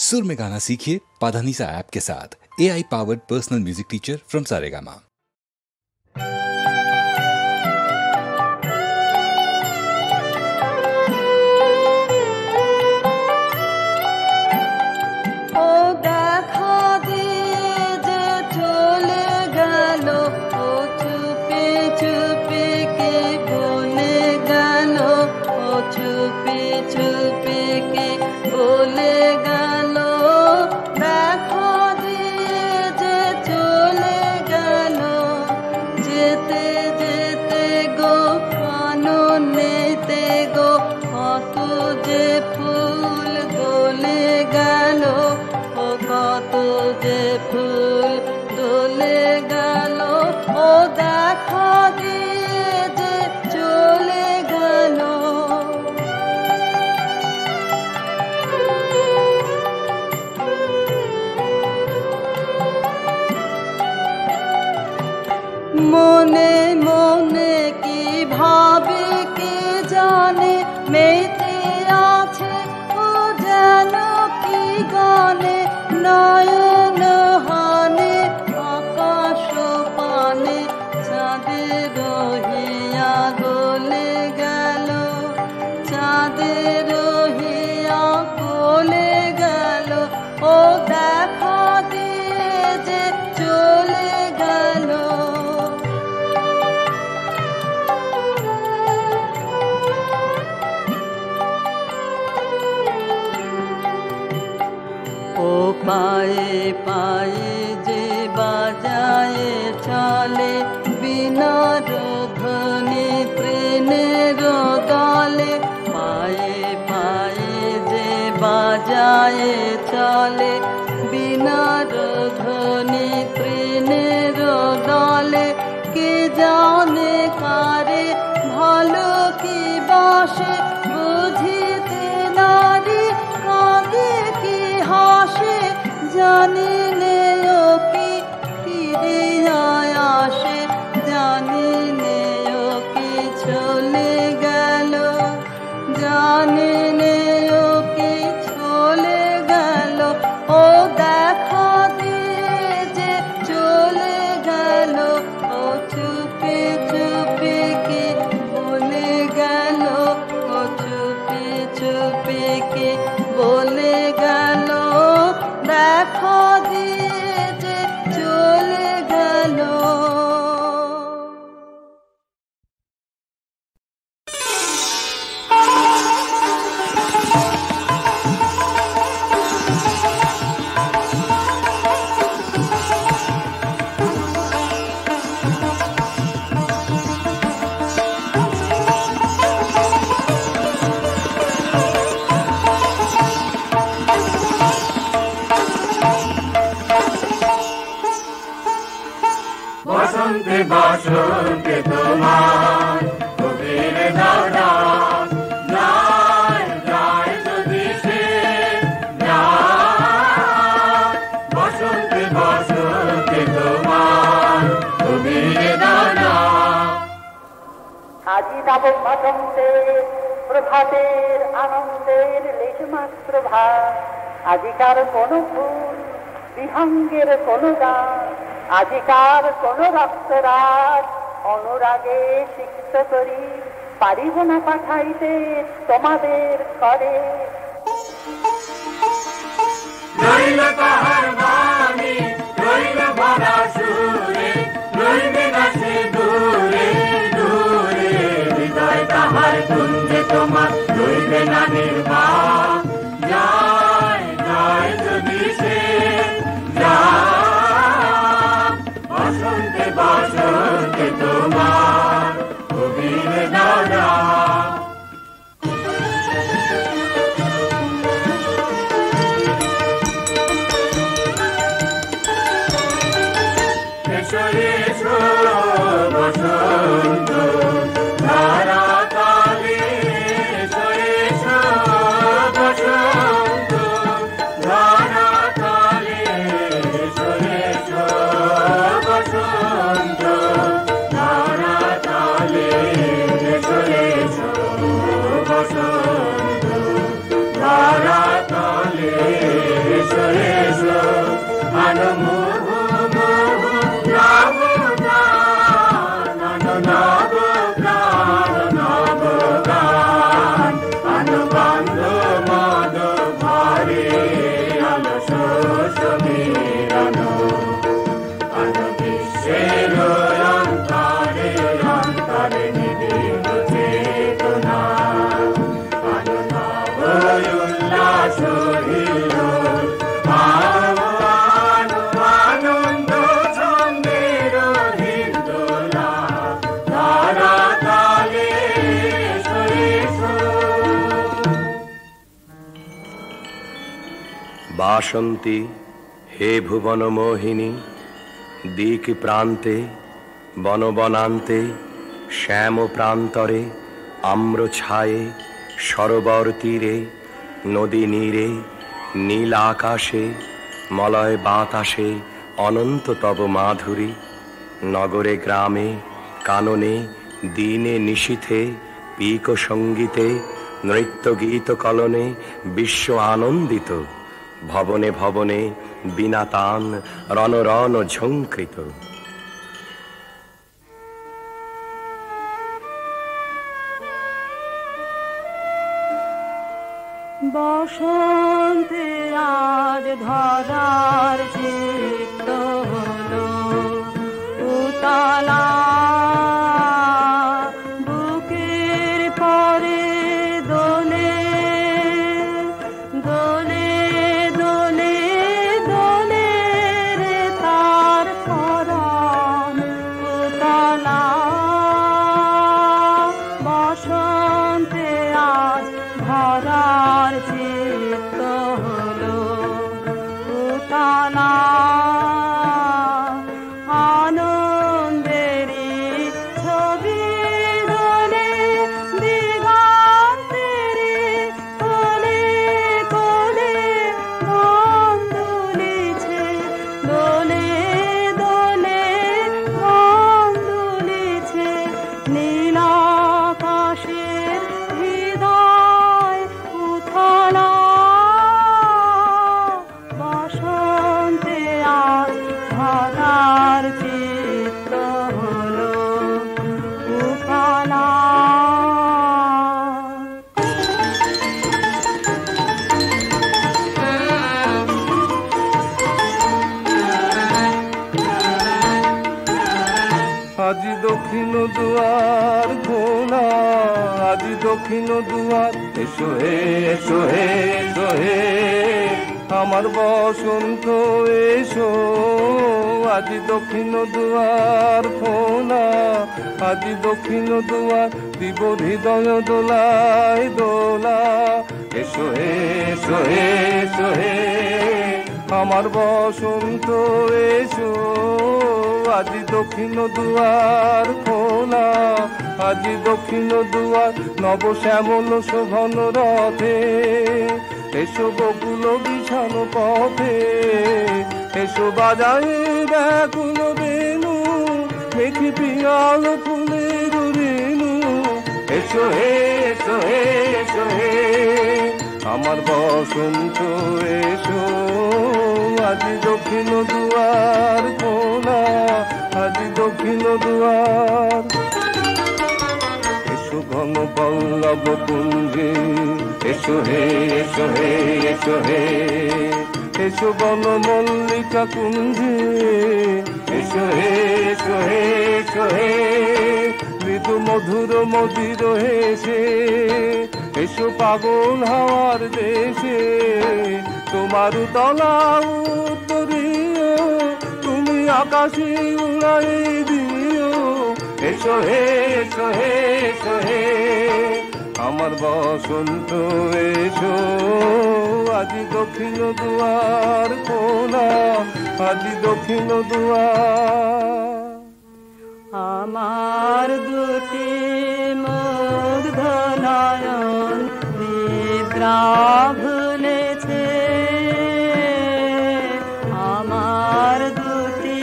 सुर में गाना सीखिए पाधानीसा ऐप के साथ। AI powered personal music teacher from Saregama. মনে মনে কি ভাবে কে জানে, মেতে আছে ও যেন কি গানে, নয়ন হানে আকাশ পানে চাঁদের রহিয়া গলে গেল, চাঁদের রহিয়া গলে গেল, ও দেখা দিয়ে যে চলে গেল। ও পায়ে পায়ে যে বাজায়ে চলে, বিনার ধ্বনি প্রেমের দলে, পায়ে পায়ে যে বাজায়ে চলে, বিনার ধ্বনি প্রেমের দলে, কে জানে কারে ভালো কি বাসে, বুঝিতে নারী কাঁদে কি হাসে, জানি নে ও কি ফিরিয়া আসে, জানি নে ও কি চলে গেল, জানি নে ও কি চলে গেল, ও দেখা দিয়ে যে চলে গেল, ও চুপি চুপি কি বলে গেল, ও চুপি চুপি কি বলে গেল, দেখা দিয়ে যে চলে গেল। বসন্তে বসন্তে তোমার কবির দাদা যায় যায় যদি সে যায়, বসন্তে বসন্তে তোমার কবির দাদা। আজি নব বসন্তে প্রভাতের আনন্দের লেশমাত্র ভাব, আজিকার কোন ফুল বিহঙ্গের কোন গান, আজিকার কোন রক্তরাগ অনুরাগে সিক্ত করি, পারিব না পাঠাইতে তোমাদের করে। রইল তাহার বাণী রইল ভরা সুরে, রইবে না সে দূরে দূরে, হৃদয় তাহার কুঞ্জে তোমার রইবে না নির্বাণ, যায় যায় যদি সে যায়, বসন্তে বসন্তে তোমার কবির দাদা। প্রাণ মুহু মুহু নব গান নব প্রাণ নব গান অনুবন্ধ মদ ভরে অলস সমীরণ অনু বিশ্বের অন্তরে অন্তরে নিবিড় চেতনা অনু নব উল্লাস হিল্লোল আনন্দ ছন্দের হিন্দোলা ধরা তালে বাসন্তী হে ভুবন মোহিনী, দিক প্রান্তে বনবনান্তে শ্যাম প্রান্তরে আম্র ছায়ে সরোবর তীরে নদী নীরে নীল আকাশে মলয় বাতাসে অনন্ত তব মাধুরী। নগরে গ্রামে কাননে দিনে নিশীথে পিক সঙ্গীতে নৃত্য গীত কলনে বিশ্ব আনন্দিত। ভবনে ভবনে বিনা তান রণ রণ ঝঙ্কৃত। বসন্তে আজ ধরার চিত্ত হলো উতলা, বুকের পরে দোলে দোলে দোলে দোলে রে তার পরাণ উতলা। বসন্তে আজ ধরার চিত্ত হলো উতলা, আনন্দেরই ছবি দোলে দিগন্তেরে কোলে কোলে মন দুলিছে দোলে দোলে মন দুলিছে। নীল আকাশের হৃদয় উথলা, বসন্তে আজ ধরার চিত্ত হলো উতলা। আজি দক্ষিণ দুয়ার খোলা, আজি দক্ষিণ দুয়ার এসো হে এসো হে এসো হে আমার বসন্ত এসো। আজি দক্ষিণ দুয়ার খোলা, আজি দক্ষিণ দুয়ার দিব হৃদয় দোলায় দোলা। এসো হে এসো হে এসো হে আমার বসন্ত এসো। আজি দক্ষিণ দুয়ার খোলা, আজি দক্ষিণ দুয়ার নব শ্যামল শোভন রথে। এসো বকুল বিছানো পথে, এসো বাজায় ব্যাকুল বেনু, মেখে পিয়াল ফুলের রেণু। এসো হে এসো হে এসো হে আমার বসন্ত এসো। আজি দক্ষিণ দুয়ার খোলা, আজি দক্ষিণ দুয়ার। এসো ঘন পল্লব কুঞ্জে, এসো হে এসো হে এসো হে এসো বন মল্লিকা কুঞ্জে। এসো হে এসো হে এসো হে মৃদু মধুর মদির হেসে। এসো পাগল হাওয়ার দেশে, তোমার তলা উত্তরীয় তুমি আকাশে উড়াই দিও। এসো হে এসো হে এসো হে আমার বসন্ত এসো। আজি দক্ষিণ দুয়ার খোলা, আজি দক্ষিণ দুয়ার। আমার দুটি মুগ্ধ নয়ন নিদ্রা ভুলেছে, আমার দুটি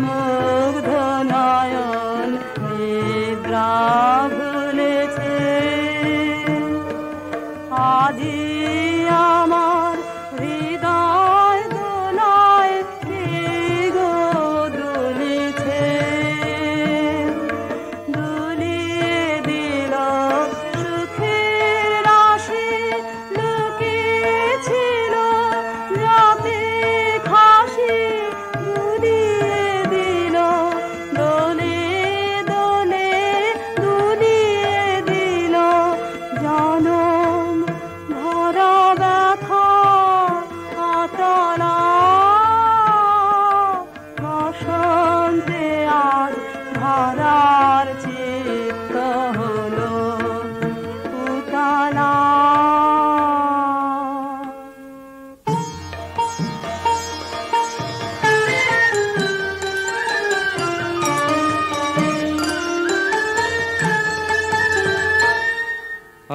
মুগ্ধ নয়ন নিদ্রা ভুলেছে। আজি আমার হৃদয় দোলায়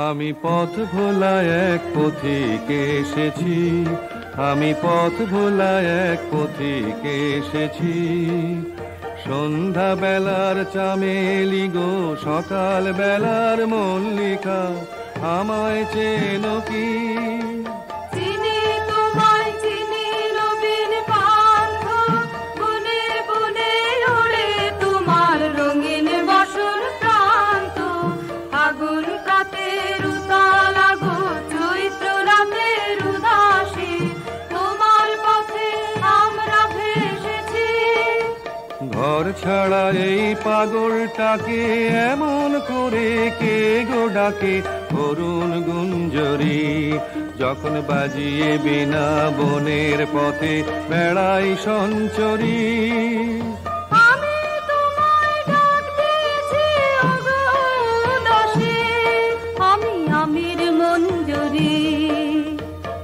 আমি পথ ভোলায় এক পথিকে এসেছি, আমি পথ ভোলায় এক পথিকে এসেছি। সন্ধ্যা বেলার চামেলি গো, সকাল বেলার মল্লিকা, আমায় চেনো কি? চিনি তোমায় চিনি নবীন পান্থ, বনে বনে ওড়ে তোমার রঙিন বসন প্রান্ত। আগুন প্রাতের উতাল আগো, চৈত্র রাতের উদাসী, তোমার পথে আমরা ভেসেছি। ঘর ছাড়া এই পাগলটাকে এমন করে কে গো ডাকে? করুণ গুঞ্জরি যখন বাজিয়ে বিনা বনের পথে বেড়াই সঞ্চরি। আমি তোমায় ডাক দিয়েছি ওগো উদাসী, আমি আমির মঞ্জরি।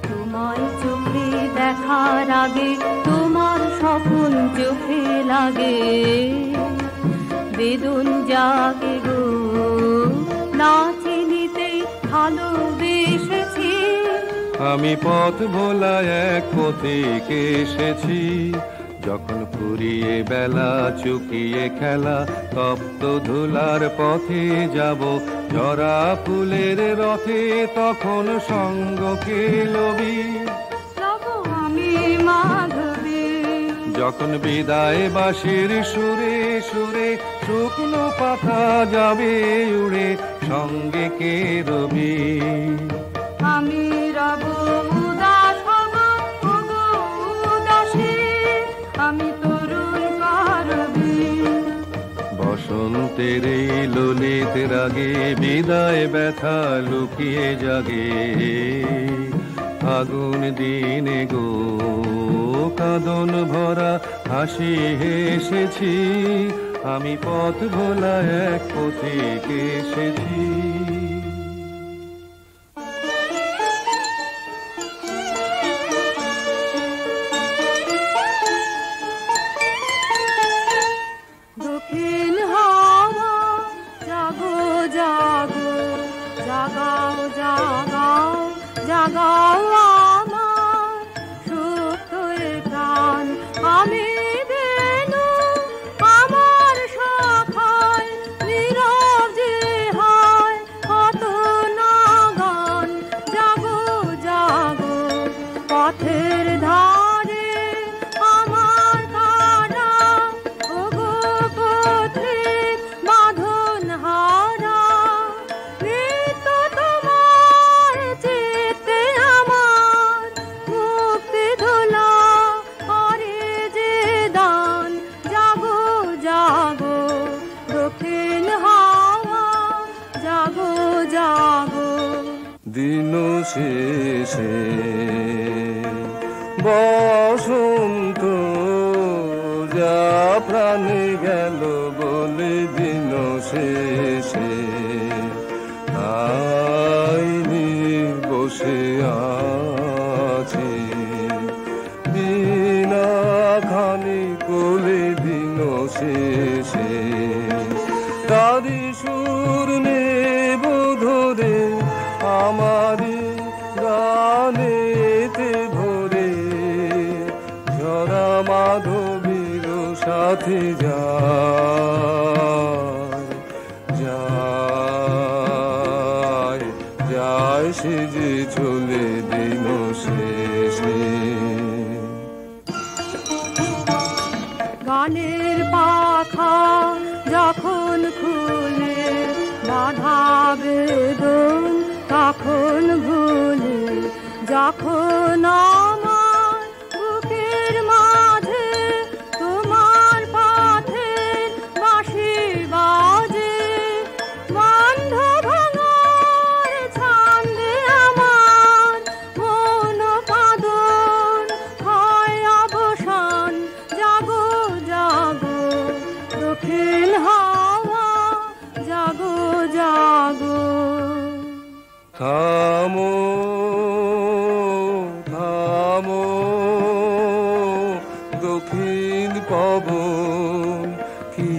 তোমায় চোখে দেখার আগে তোমার স্বপ্ন চোখে লাগে, বেদন জাগে গো, না চিনিতে ভালোবেসেছি। আমি পথ ভোলায় এক পথিকে এসেছি, যখন ফুরিয়ে বেলা চুকিয়ে খেলা, তপ্ত ধুলার পথে যাব জরা ফুলের রথে, তখন সঙ্গকে লবি। আমি মাধবী যখন বিদায় বাঁশির সুরে সুরে শুকনো পাতা যাবে উড়ে, সঙ্গে কে রবি? আমি রব উদাস হব ওগো উদাসী, আমি তরুণ করবি। বসন্তের এই ললিত রাগে বিদায় ব্যথা লুকিয়ে জাগে, আগুন দিনে গো কাঁদন ভরা হাসি হেসেছি। আমি পথ ভোলা এক পথিকে এসেছি। দক্ষিণ হাওয়া জাগো জাগো, জাগাও জাগাও জাগাও আমার সুপ্ত প্রাণ। আমি বেনু আমার শাখায় নীরব যে হয় কত নাগান। জাগো জাগো পথের ধারে আমার কাটা, ওগো পথিক বাঁধন হারা। নিত্য তোমার চিত্তে আমার মুক্তি ধুলা করে যে দান। জাগো জাগো দক্ষিণ হাওয়া, জাগো জাগো। দিন শেষে বসন্ত যা প্রাণে গেল বলে, দিন শেষে আইনি বসে আছে বিনা খানি কোলে। দিন শেষে তারি সুর নেব ধরে আমারি গানেতে ভরে, ঝরা মাধবীর সাথে যায় যায় যায় সে যে চলে দিন শেষে। গানের পাখা যখন খুলে বাধা বেদন তখন ভুলে, যখন আমার বুকের মাঝে তোমার পথের বাঁশি বাজে। বন্ধ ভাঙার ছন্দে আমার মন কাঁদন হয় অবসান। জাগো জাগো দক্ষিণ হাওয়া, জাগো জাগো। থামো থামো দক্ষিণ পবন, কি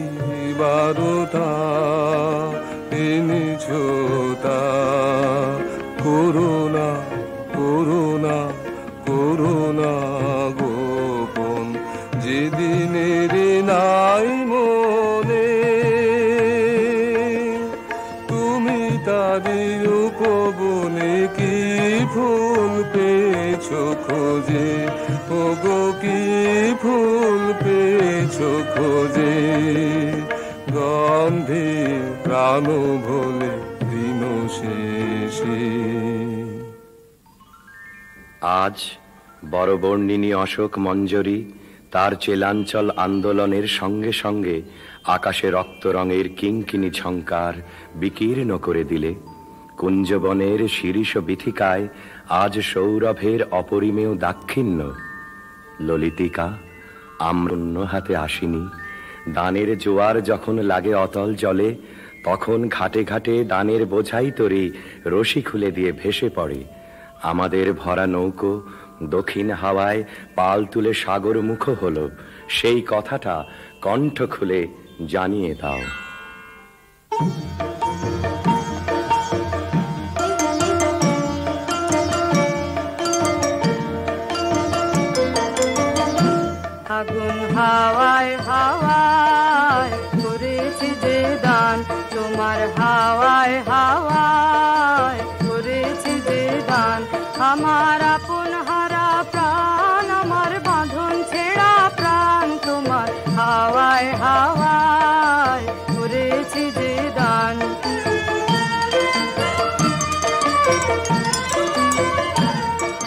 বারতা এনেছো তা ভাঙা গোপন যেদিনের নাই মনে, তুমি তারি উপবনে কি ফুল পেয়েছো খোঁজে, ওগো কি ফুল পেয়েছো খোঁজে, গন্ধে প্রাণ ভোলে দিন শেষে। আজ বড়বর্ণিনী অশোক মঞ্জরি তার চেলাঞ্চল আন্দোলনের সঙ্গে সঙ্গে আকাশে রক্ত রঙের কিঙ্কিনি ঝঙ্কার বিকীর্ণ করে দিলে, কুঞ্জবনের শিরীষ বিথিকায় আজ সৌরভের অপরিমেয় দাক্ষিণ্য। ললিতিকা আম্রন্য হাতে আসিনি, দানের জোয়ার যখন লাগে অতল জলে, তখন ঘাটে ঘাটে দানের বোঝাই তরি রশি খুলে দিয়ে ভেসে পড়ে। আমাদের ভরা নৌকো দক্ষিণ হাওয়ায় পাল তুলে সাগর মুখ হল, সেই কথাটা কণ্ঠ খুলে জানিয়ে দাও। আগুন হাওয়ায় হাওয়ায় করেছি যে দান, তোমার হাওয়ায় হাওয়ায় করেছি যে দান, আমার আপন হারা প্রাণ, আমার বাঁধন ছেঁড়া প্রাণ, তোমার হাওয়ায় হাওয়ায় করেছি যে দান।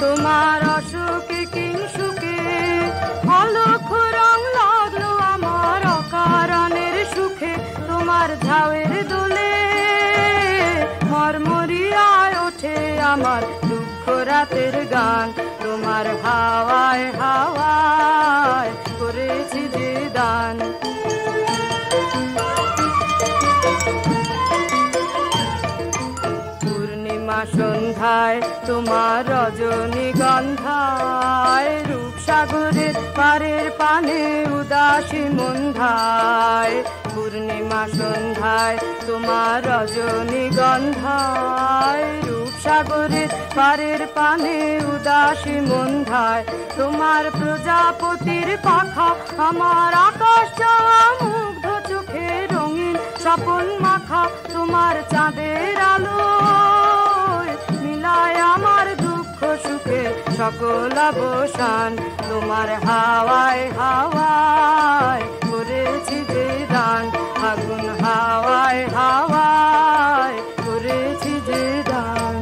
তোমার অসুখে কিংসুকে অলক্ষ রং লাগলো আমার অকারণের সুখে, তোমার ঝাউয়ের দোলে মরমরিয়ায় ওঠে আমার দুঃখ রাতের গান, তোমার হাওয়ায় হাওয়ায় করেছি যে দান। পূর্ণিমা সন্ধ্যায় তোমার রজনীগন্ধায়, রূপসাগরের পারের পানে উদাসী মন্ধায়, পূর্ণিমা সন্ধ্যায় তোমার রজনীগন্ধায়, রূপসাগরের পারের পানে উদাসী মন্ধায়, তোমার প্রজাপতির পাখা আমার আকাশ যাওয়া মুগ্ধ চোখে রঙিন স্বপন মাখা, তোমার চাঁদের আলো মিলায় আমার দুঃখ সুখে সকল অবসান, তোমার হাওয়ায় হাওয়ায় করেছি যে দান, আগুন হাওয়ায় হাওয়ায় করেছি যে দান।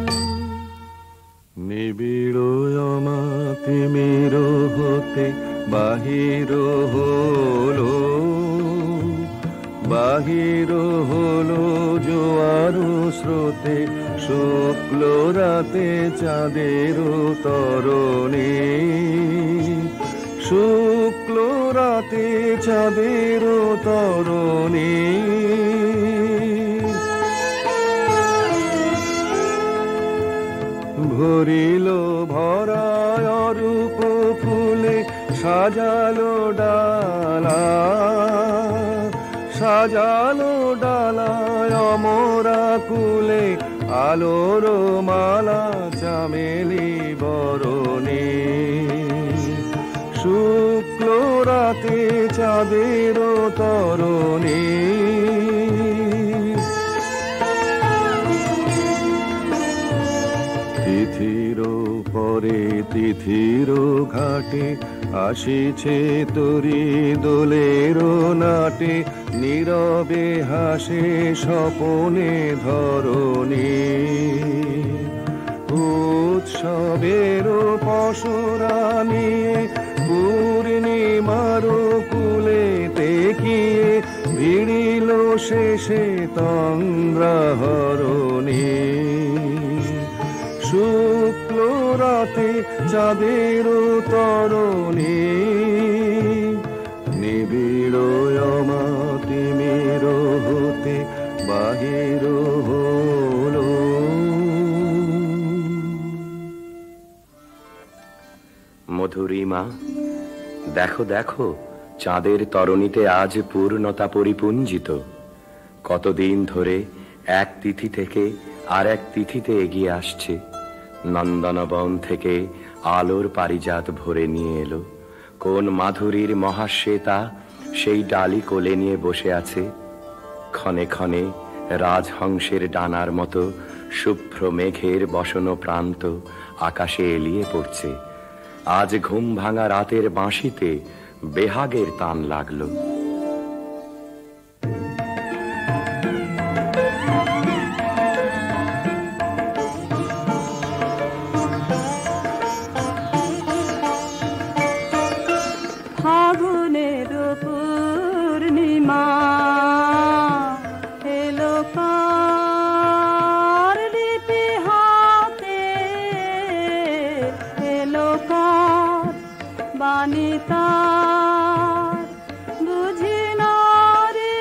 নিবিড় অমাতিমির হতে বাহির হলো, বাহির হলো জোয়ার স্রোতে, শুক্ল রাতে চাঁদের তরণে, শুক্ল রাতে চাঁদের তরণে, ভরিল ভরায় রূপ ফুলে সাজালো ডালা, সাজালো ডালায় অমরা কুলে, আলোর মালা চামেলি বরণে, শুক্ল রাতে চাঁদের তরণে, তিথির পরে তিথির ঘাটে আসিছে তরি দোলের নাটে, নীরবে হাসে স্বপনে ধরণী, উৎসবের পসরা নিয়ে পূর্ণিমার কুলে তেকিয়ে ভিড়িল শেষে তন্দ্রাহরণী, শুক্ল রাতে চাঁদের তরণী, নিবিড় অমাতিমির হতে বাহির হলো। মধুরিমা দেখো দেখো, চাঁদের তরণীতে আজ পূর্ণতা পরিপুঞ্জিত। কতদিন ধরে এক তিথি থেকে আর এক তিথিতে এগিয়ে আসছে। নন্দনবন থেকে আলোর পারিজাত ভরে নিয়ে এলো। কোন মাধুরীর মহাশ্বেতা সেই ডালি কোলে নিয়ে বসে আছে। ক্ষণে ক্ষণে রাজহংসের ডানার মতো শুভ্র মেঘের বসন প্রান্ত আকাশে এলিয়ে পড়ছে। আজ ঘুম ভাঙা রাতের বাঁশিতে বেহাগের তান লাগলো। ফাগুনের পূর্ণিমা এলো কার লিপি হাতে, এলো কার বাণী তার বুঝি না রে,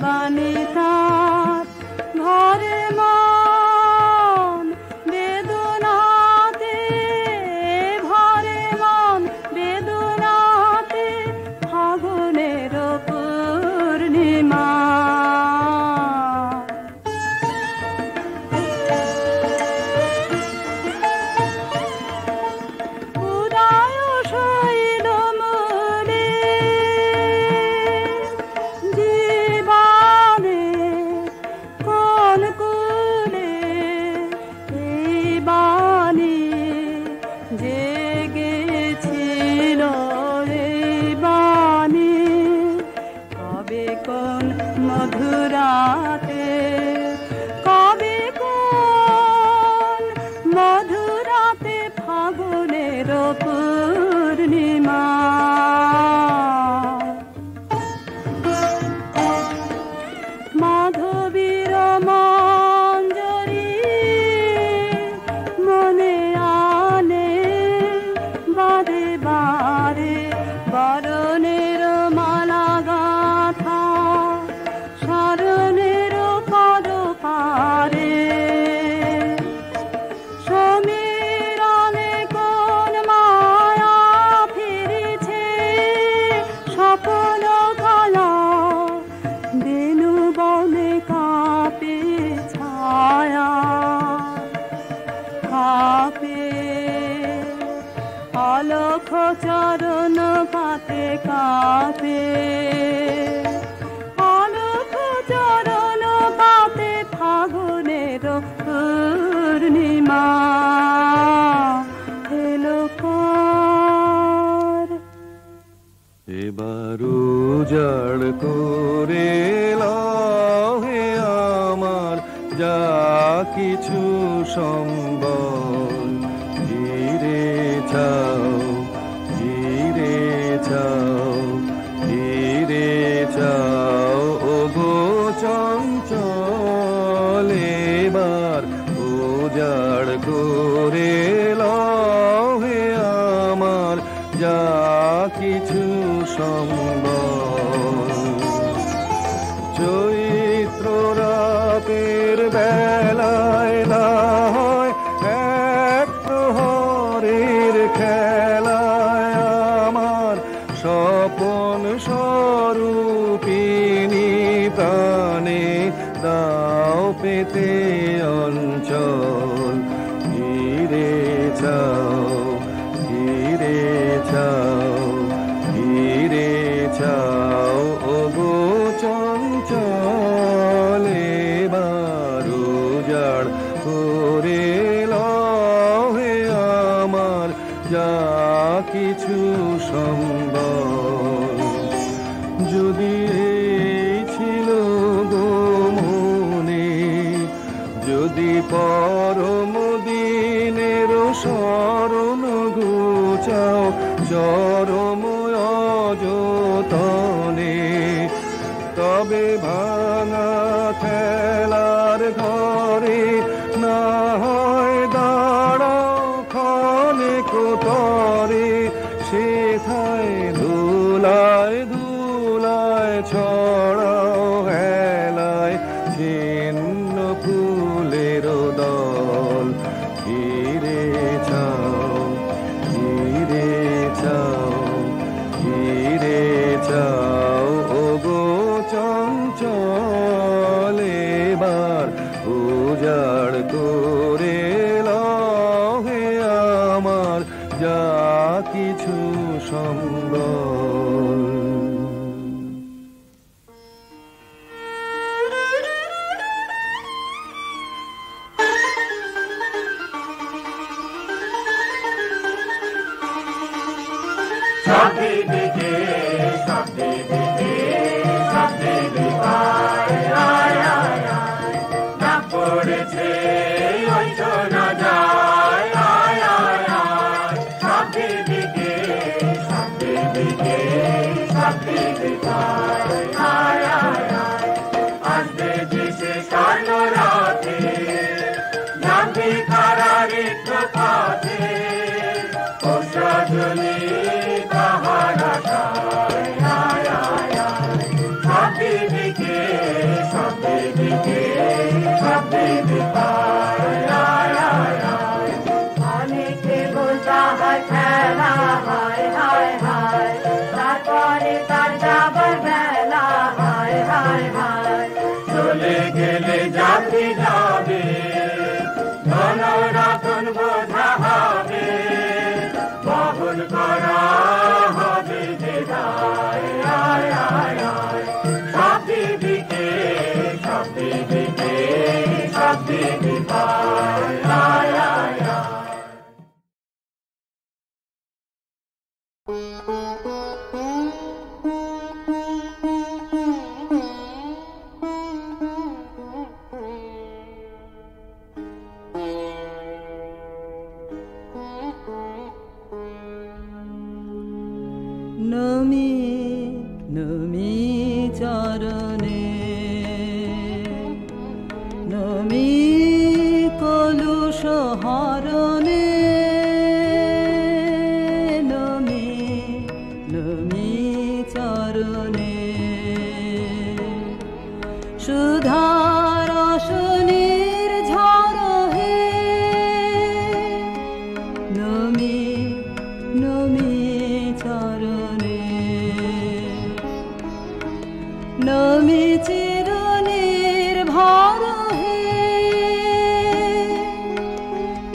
বাণী তার ঘরে মন বেদনাতে, ঘরে মন বেদনাতে ফাগুনের পূর্ণিমা। উদয় শৈল মূলে জীবনে কোন কুলে এই বাণী জেগেছিল, এই বাণী কবে কোন মধুরাতে, কবে কোন মধুরাতে ফাগুনের পূর্ণিমা। মাধবীর মঞ্জরি মনে আনে বারে বারে, বরণের মালা গাথা স্মরণের পদ পারে। সমীরণে কোন মায়া ফিরেছে, স্বপ্ন কালা বেনু বনে কাঁপে ছায়া, কাঁপে অলখ চরণ পাতে, কাঁপে অলখ চরণ পাতে ফাগুনের পূর্ণিমা এলো কার। এবার উজাড় করে লহে আমার যা কিছু সম্বল, ধীরে চাও, ধীরে চাও, ধীরে চাও, ও গো চঞ্চল এবার উজাড় করে লহে আমার যা কিছু সম্বল। চৈত্র রাতের বেলায় না হয় এক প্রহরের খেলায় আমার স্বপন স্বরূপিণী প্রাণে দাও পেতে অঞ্চল। ধীরে চাও, ধীরে চাও, ধীরে চাও, ও গো চঞ্চল এবার উজাড় করে লহে আমার যা কিছু সম্বল। যদি এই ছিল গো মনে, যদি পরম দিনের স্মরণ ঘুচাও চরম অযতনে, তবে ভাঙা ঠেলার ঘরে না হয় দাঁড়াও ক্ষণে কোতরে, সেথায় ধুলায় ধুলায় ছড়াও হেলায় ছিন্ন ফুলের দল। ধীরে চাও, ধীরে চাও, ধীরে চাও, ও গো চঞ্চল এবার উজাড় করে লহে কিছু সম্বল। সব দিকে সব দিকে সব দিকে আয় আয় আয় আয় না পড়েছে ওই শোনা যায় আয় আয় আয় সব দিকে সব দিকে সব দিকে আয় আয় আয় আয় আসবে দেশে স্বর্ণ রাতে জানবি কারার একটু পথে ও সজনী অনেকে বোঝা হয় খেলা হয় হায় হায় তারপরে তার যাবার বেলা হায় হায় হায় চলে গেলে জাতি যাবে ধন রতন বোঝা হবে বহন করা হবে যে দায় আয় আয় আয় সব দিকে সব দিকে সব দিকে আয় আয় আয় আয় নমি নমি চরণে নমি কলুষ হরণে নমি নমি চরণে সুধার রসনীর ঝড় হে নমি নমি চরণে নমি চিরনির ভর হে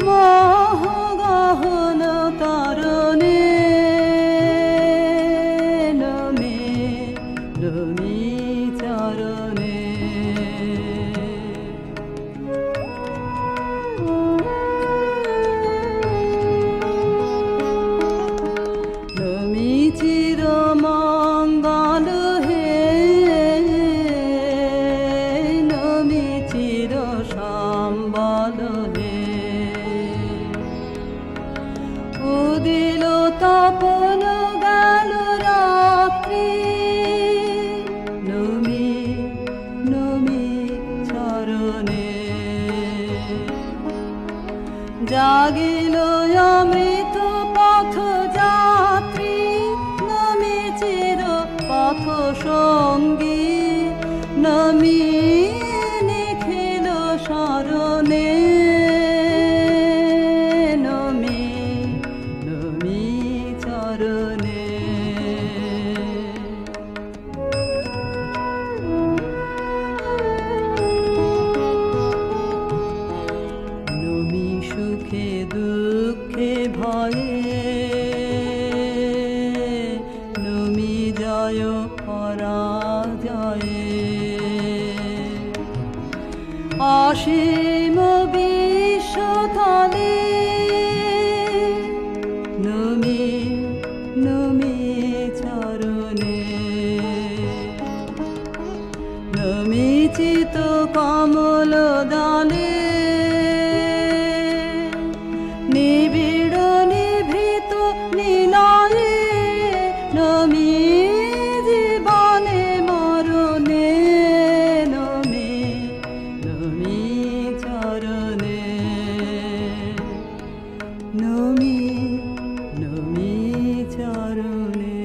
মোহ গহন তরণে নমি নমি চরণে নমি চির মঙ্গল হে নমি চির সম্বল হে উদিল তপন গেল রাত্রি নমি নমি চরণে জাগিল অমৃত পথ যাত্রী নমি চির পথ সঙ্গী নমি নিখিল শরণে নমি নমি চরণে নমি সুখে দুঃখে ভয়ে নমি জয় পরাজয়ে অসীম বিশ্বতলে নমি নমি চরণে নমি চিত কমল দলে নিবিড় নিভৃত নিলয়ে নমি জীবনে মরণে নমি নমি চরণে নমি নমি চরণে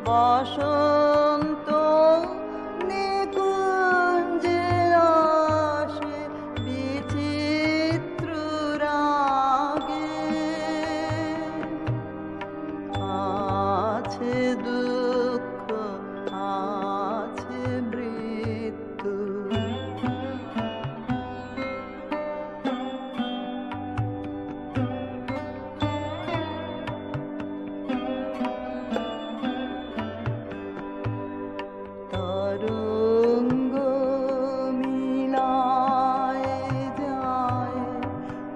বসন্ত নিকুঞ্জে আসে বিচিত্র রাগে, আছে দুঃখ আছে মৃত্যু, তরঙ্গ মিলায় যায়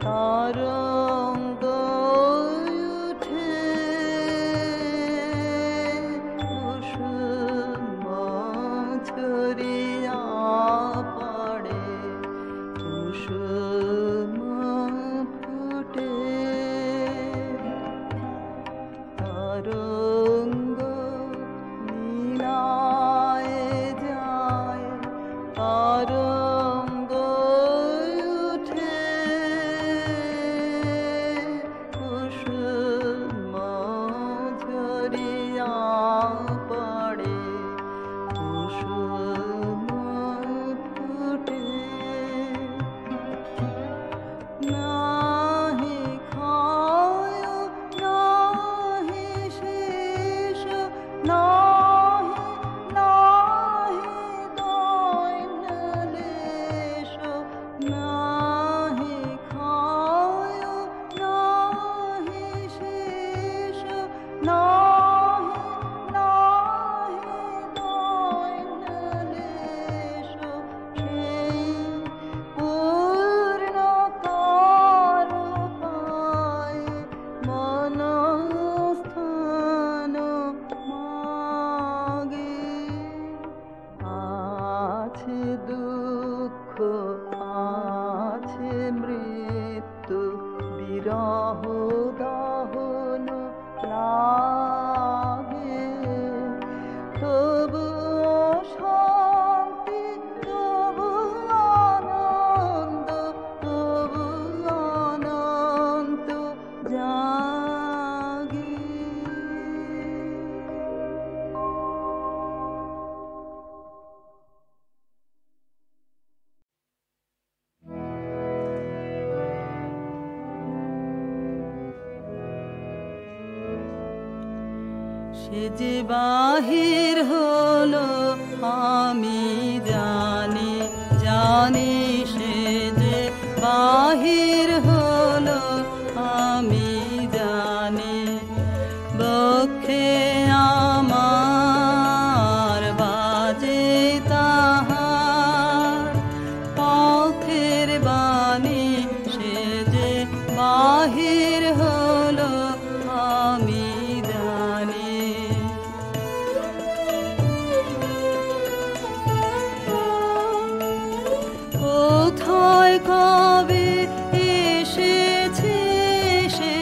তরঙ্গ উঠে, কুসুম ছড়িয়া পড়ে কুসুম ফুটে, তরঙ্গ মিলায় যায় তরঙ্গ উঠে, কুসুম ঝরিয়া পড়ে কুসুম ফুটে, নাহি ক্ষয় নাহি শেষ নাহি নাহি দৈন্যলেশ, নাহি ক্ষয় নাহি শেষ নাহি নাহি দৈন্যলেশ, সেই পূর্ণতার পায় মনস্থান মাগে, আছে দুঃখ আছে মৃত্যু, বিরহ দহন লাগে, তবু শান্তি তবু আনন্দ তবু অনন্ত জাগে। সে যে বাহির হলো আমি জানি জানি, সে যে বাহির হলো আমি জানি, বক্ষে আমার বাজে তাহার পথের বাণী, সে যে বাহির হলো আমি জানি। কোথায় কবে এসেছে সে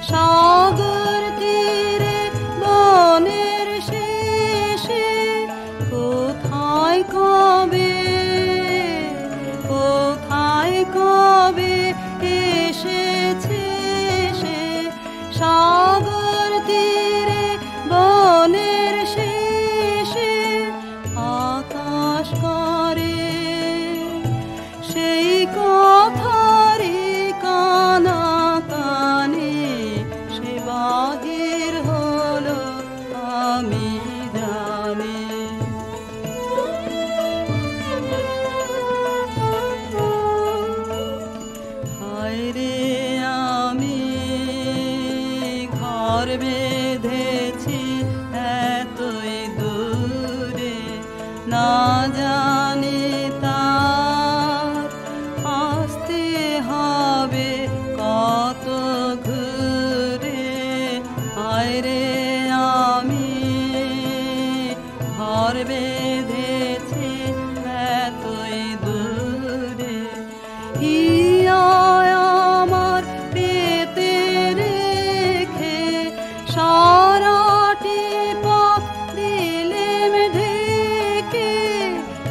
সাগর তীরে বনের শেষে, কোথায় কবে এসেছে সে সাগর তীরে বনের শেষে, আকাশ করে সেই কথারি কানা কানে, সে বাহির হলো আমি জানি। হায় রে আমি ঘর বেঁধেছি এতই দূরে, না জানি তার আসতে হবে কত ঘুরে। হায় রে আমি ঘর বেঁধেছি এতই দূরে, হিয়া আমার পেতে রেখে সারাটি পথ দিলেম ঢেকে,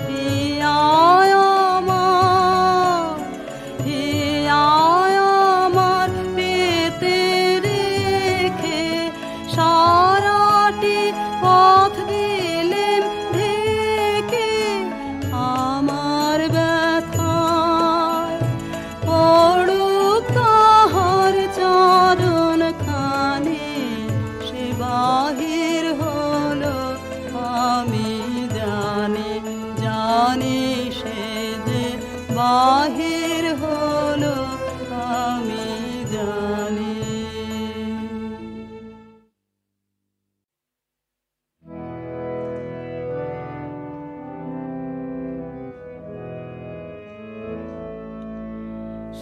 হিয়া আমার পেতে রেখে সারাটি পথ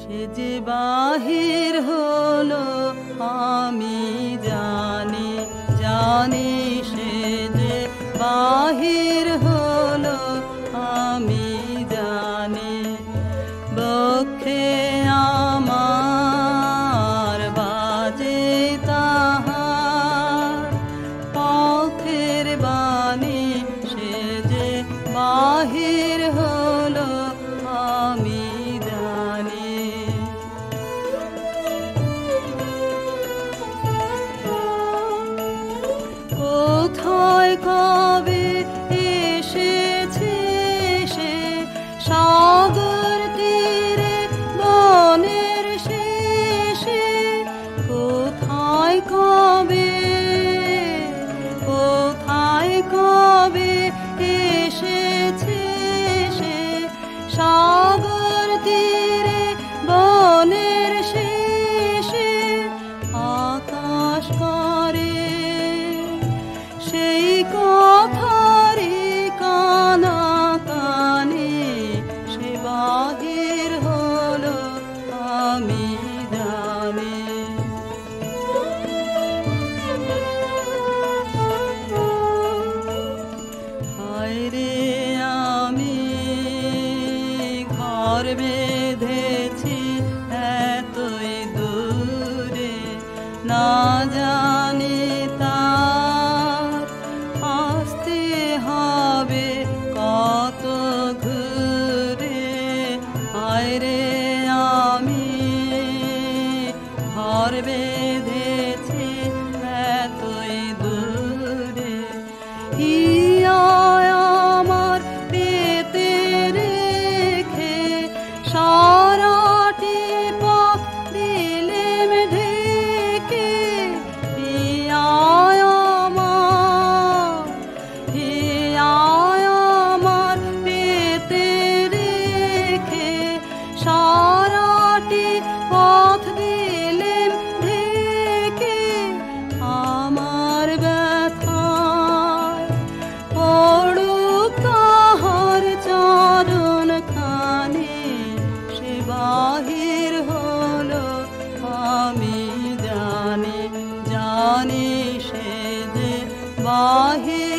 সে যে বাহির হলো আমি জানি, জানি সে যে বাহির হলো আমি জানি। বক্ষে আমার বাজে তাহার পথের বাণী, সে যে বাহির হলো আমি জানি। কোথায় কবে এসেছে সে সাগর তীরে বনের শেষে, কোথায় কবে, কোথায় কবে এসেছে সে সাগর তীরে বনের শেষে। আকাশ করে সেই কথারি কানা কানে, সে বাহির হলো আমি জানি। হায় রে আমি ঘর বেঁধেছি এতই দূরে, না জানি তার আসতে হবে কত ঘুরে। হায় রে আমি ঘর বেঁধেছি এতই দূরে, হিয়া আমার পেতে রেখে সারাটি পথ দিলেম ঢেকে। হিয়া আমার, হিয়া আমার পেতে রেখে সারাটি পথ দিলেম ঢেকে। আমার ব্যথায় পড়ুক তাহার চরণ খানি, সে বাহির হলো আমি জানি, জানি সে যে বাহির